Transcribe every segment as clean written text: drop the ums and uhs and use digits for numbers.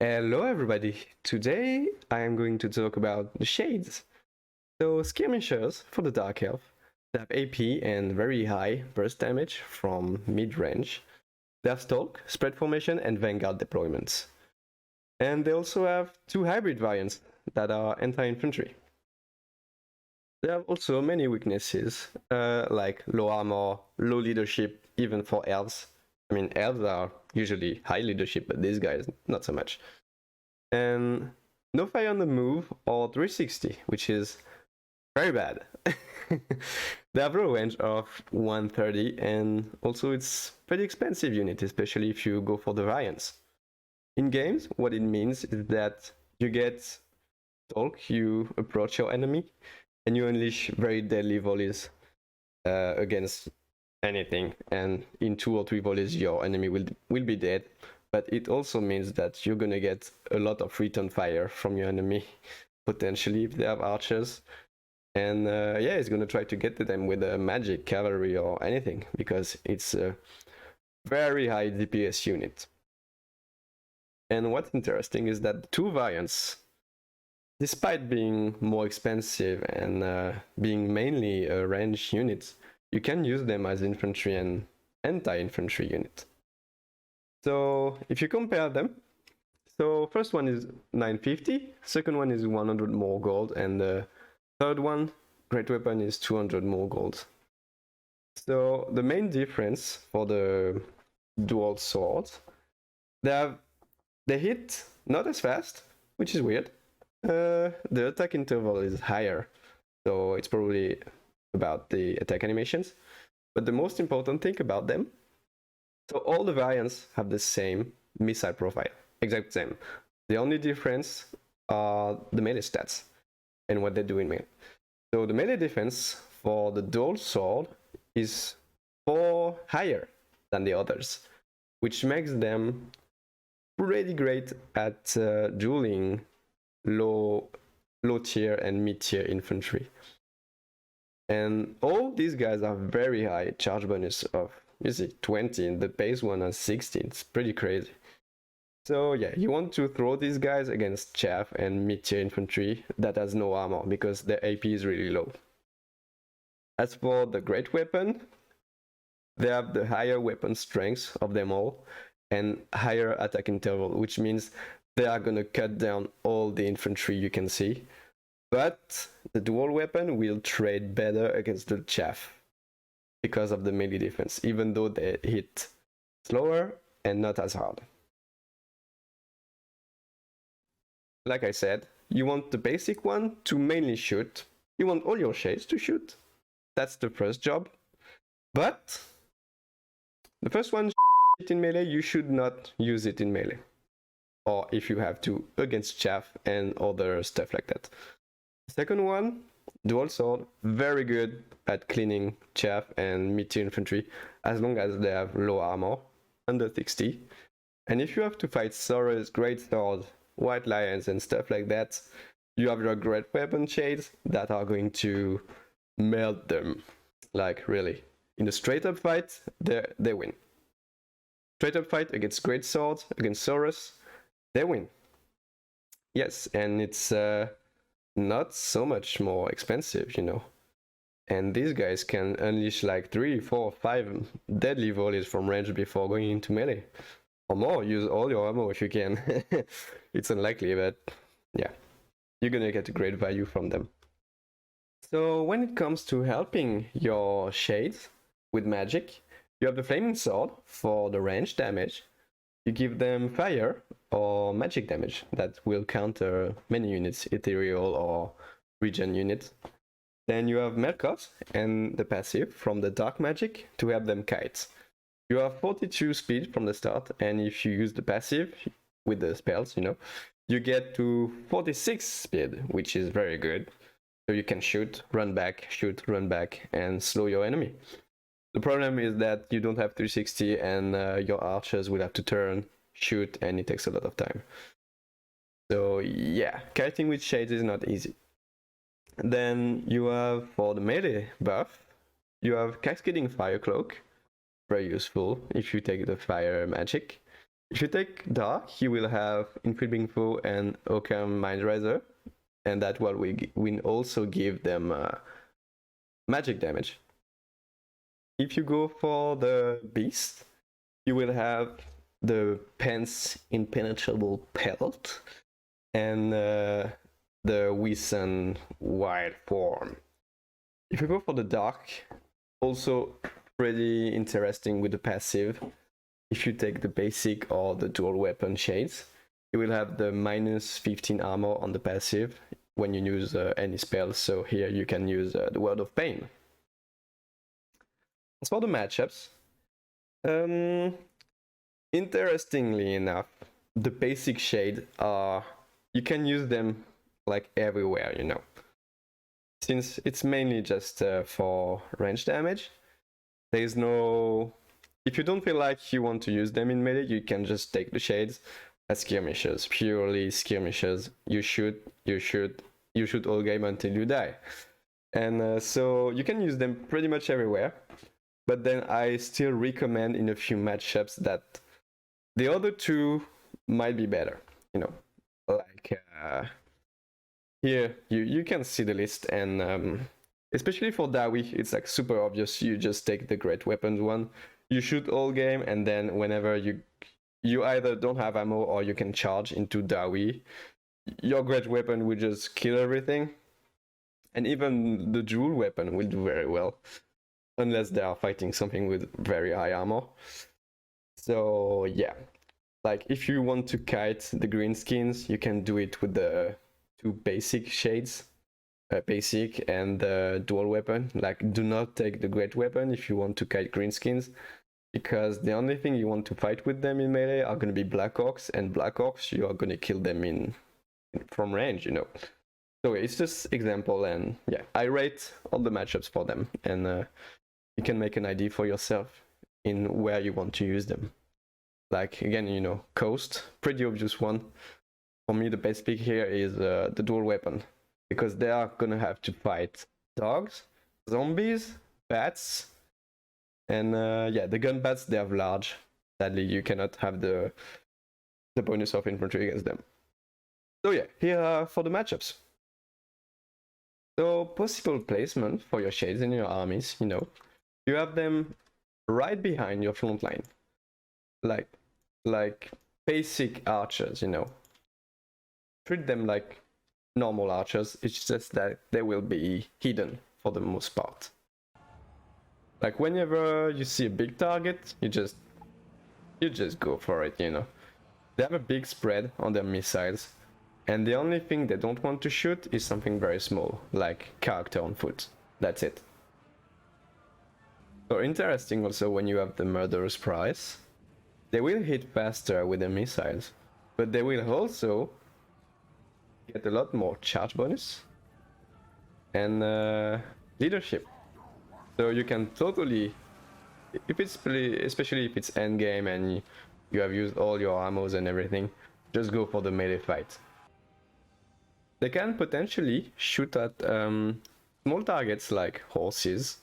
Hello everybody! Today I am going to talk about the shades. So skirmishers for the Dark Elf. They have AP and very high burst damage from mid-range. They have Stalk, Spread Formation and Vanguard deployments. And they also have two hybrid variants that are anti-infantry. They have also many weaknesses, like low armor, low leadership, even for elves. I mean, elves are usually high leadership, but these guys, not so much. And no fire on the move or 360, which is very bad. They have a range of 130, and also it's pretty expensive unit, especially if you go for the variants. In games, what it means is that you get Talk, you approach your enemy, and you unleash very deadly volleys against anything, and in 2 or 3 volleys your enemy will be dead. But it also means that you're gonna get a lot of return fire from your enemy, potentially if they have archers. And yeah, it's gonna try to get to them with a magic, cavalry, or anything, because it's a very high DPS unit. And what's interesting is that the two variants, despite being more expensive and being mainly a range unit, you can use them as infantry and anti-infantry unit. So if you compare them, so first one is 950, second one is 100 more gold, and the third one, great weapon, is 200 more gold. So the main difference for the dual swords, they hit not as fast, which is weird. The attack interval is higher, so it's probably about the attack animations. But the most important thing about them, so all the variants have the same missile profile, exact same. The only difference are the melee stats and what they do in melee. So the melee defense for the dual sword is 4 higher than the others, which makes them pretty great at dueling low tier and mid tier infantry. And all these guys are very high charge bonus of, you see, 20, and the base one has 16. It's pretty crazy. So yeah, you want to throw these guys against chaff and mid-tier infantry that has no armor, because their AP is really low. As for the great weapon, they have the higher weapon strength of them all and higher attack interval, which means they are gonna cut down all the infantry you can see. But the dual weapon will trade better against the chaff because of the melee defense, even though they hit slower and not as hard. Like I said, you want the basic one to mainly shoot. You want all your shades to shoot. That's the first job. But the first one, in melee, you should not use it in melee. Or if you have to, against chaff and other stuff like that. Second one, dual sword, very good at cleaning chaff and mid-tier infantry, as long as they have low armor, under 60. And if you have to fight Sora's great sword, white lions and stuff like that, you have your great weapon shades that are going to melt them. Like, really. In a straight up fight, they win. Straight up fight against great swords, against Soros, they win. Yes, and it's not so much more expensive, you know. And these guys can unleash like 3, 4, 5 deadly volleys from range before going into melee. Or more, use all your ammo if you can. It's unlikely, but yeah, you're gonna get a great value from them. So when it comes to helping your shades with magic, you have the flaming sword for the range damage. You give them fire or magic damage that will counter many units, ethereal or regen units. Then you have Melkot and the passive from the dark magic to help them kite. You have 42 speed from the start, and if you use the passive with the spells, you know, you get to 46 speed, which is very good. So you can shoot, run back, and slow your enemy. The problem is that you don't have 360, and your archers will have to turn, shoot, and it takes a lot of time. So yeah, kiting with shades is not easy. Then you have, for the melee buff, you have Cascading Fire Cloak, very useful if you take the fire magic. If you take Dark, you will have Infilbring Foe and Occam Mindraiser, and that will also give them magic damage. If you go for the Beast, you will have the Pence Impenetrable Pelt and the Wisan Wild Form. If you go for the Dark, also pretty interesting with the passive. If you take the basic or the dual weapon shades, you will have the minus 15 armor on the passive when you use any spell. So here you can use the Word of Pain. As for the matchups, interestingly enough, the basic shade are, you can use them like everywhere, you know. Since it's mainly just for range damage, there is no... If you don't feel like you want to use them in melee, you can just take the shades as skirmishers, purely skirmishers. You shoot all game until you die. And so you can use them pretty much everywhere. But then I still recommend in a few matchups that the other two might be better, you know. Like here, you can see the list, and especially for Dawi, it's like super obvious. You just take the great weapons one. You shoot all game, and then whenever you either don't have ammo or you can charge into Dawi, your great weapon will just kill everything. And even the dual weapon will do very well, unless they are fighting something with very high armor. So yeah, like if you want to kite the green skins, you can do it with the two basic shades, basic and the dual weapon. Like, do not take the great weapon if you want to kite green skins, because the only thing you want to fight with them in melee are going to be Black Orcs, and Black Orcs you are going to kill them from range, you know. So it's just example, and yeah, I rate all the matchups for them, and you can make an idea for yourself in where you want to use them. Like again, you know, Coast, pretty obvious one. For me, the best pick here is the dual weapon, because they are gonna have to fight dogs, zombies, bats, and yeah, the gun bats, they have large. Sadly, you cannot have the bonus of infantry against them. So yeah, here are for the matchups. So possible placement for your shades in your armies, you know, you have them right behind your front line, like basic archers, you know. Treat them like normal archers, it's just that they will be hidden for the most part. Like whenever you see a big target, you just go for it, you know. They have a big spread on their missiles, and the only thing they don't want to shoot is something very small, like character on foot. That's it. So interesting also when you have the Murderous Prize. They will hit faster with the missiles, but they will also get a lot more charge bonus and leadership. So you can totally, if it's especially if it's endgame and you have used all your ammos and everything, just go for the melee fight. They can potentially shoot at small targets like horses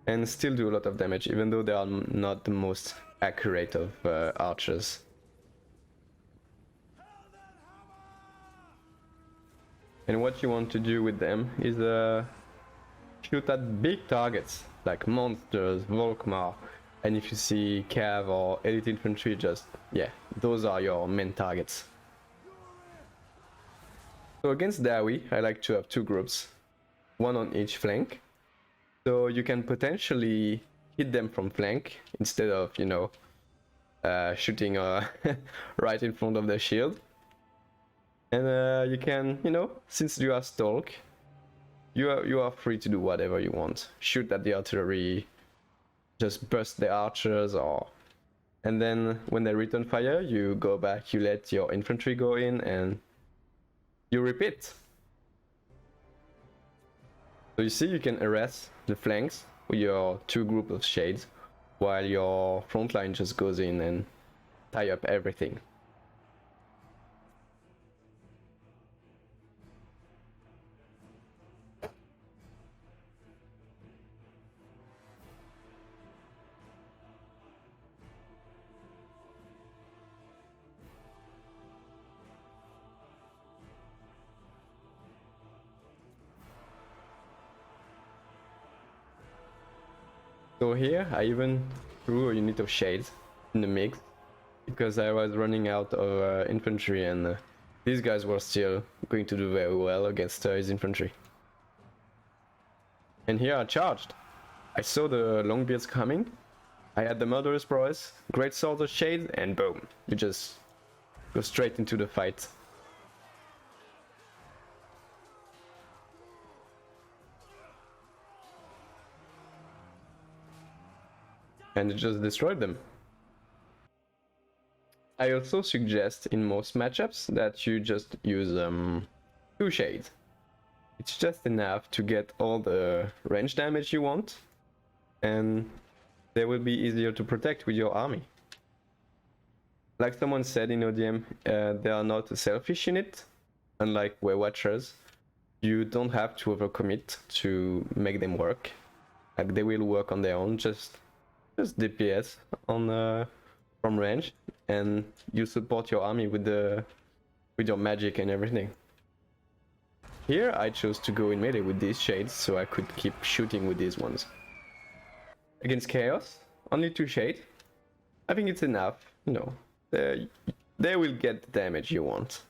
and still do a lot of damage, even though they are not the most accurate of archers. And what you want to do with them is shoot at big targets like monsters, Volkmar, and if you see Cav or elite infantry, just yeah, those are your main targets. So against Dawi, I like to have two groups, one on each flank. So you can potentially hit them from flank instead of, you know, shooting right in front of the shield. And you can, you know, since you are Stalk, you are free to do whatever you want. Shoot at the artillery, just burst the archers, and then when they return fire, you go back, you let your infantry go in, and you repeat. So you see, you can harass the flanks with your two groups of shades, while your front line just goes in and tie up everything. So here I even threw a unit of shades in the mix because I was running out of infantry, and these guys were still going to do very well against his infantry. And here I charged. I saw the Longbeards coming. I had the Murderous Prowess, Great Sword of Shades, and boom, you just go straight into the fight. And it just destroyed them. I also suggest in most matchups that you just use 2 shades. It's just enough to get all the range damage you want, and they will be easier to protect with your army. Like someone said in ODM, they are not a selfish unit, unlike Way Watchers. You don't have to overcommit to make them work. Like they will work on their own, just DPS on from range, and you support your army with your magic and everything. Here I chose to go in melee with these shades so I could keep shooting with these ones. Against Chaos, only 2 shades. I think it's enough, you know. They will get the damage you want.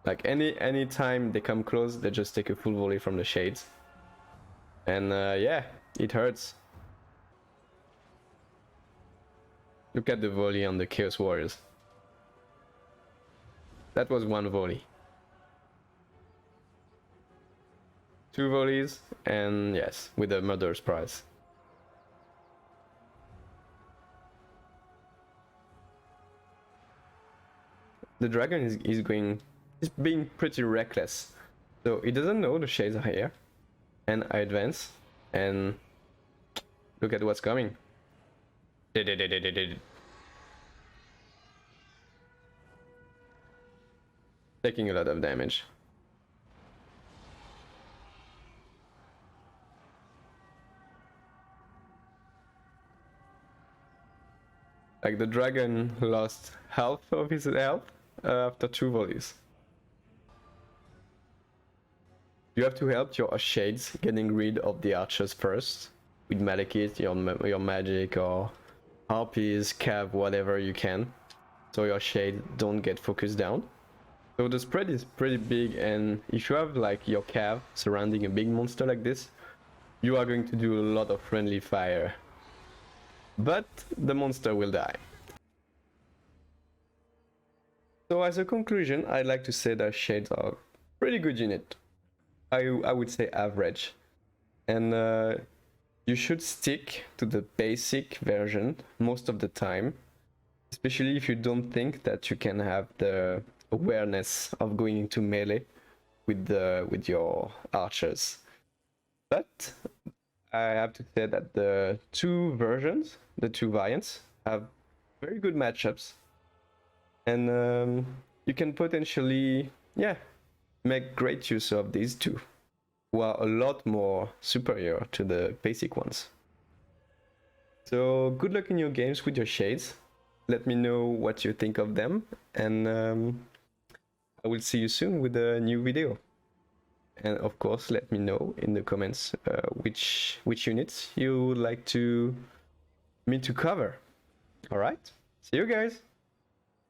Like any time they come close, they just take a full volley from the shades. And yeah, it hurts. Look at the volley on the Chaos Warriors. That was 1 volley. 2 volleys, and yes, with a Murderous Prize. The dragon is being pretty reckless. So he doesn't know the shades are here. And I advance, and look at what's coming. Taking a lot of damage. Like the dragon lost half of his health after 2 volleys. You have to help your shades getting rid of the archers first with Malekith, your magic, or harpies, cav, whatever you can, so your shade don't get focused down. So the spread is pretty big, and if you have like your cav surrounding a big monster like this, you are going to do a lot of friendly fire. But the monster will die. So as a conclusion, I'd like to say that shades are a pretty good unit. I would say average. And you should stick to the basic version most of the time, especially if you don't think that you can have the awareness of going into melee with your archers. But I have to say that the 2 versions, the 2 variants, have very good matchups, and you can potentially, yeah, make great use of these 2, who are a lot more superior to the basic ones. So good luck in your games with your shades. Let me know what you think of them, and I will see you soon with a new video. And of course, let me know in the comments which units you would like me to cover. All right, see you guys.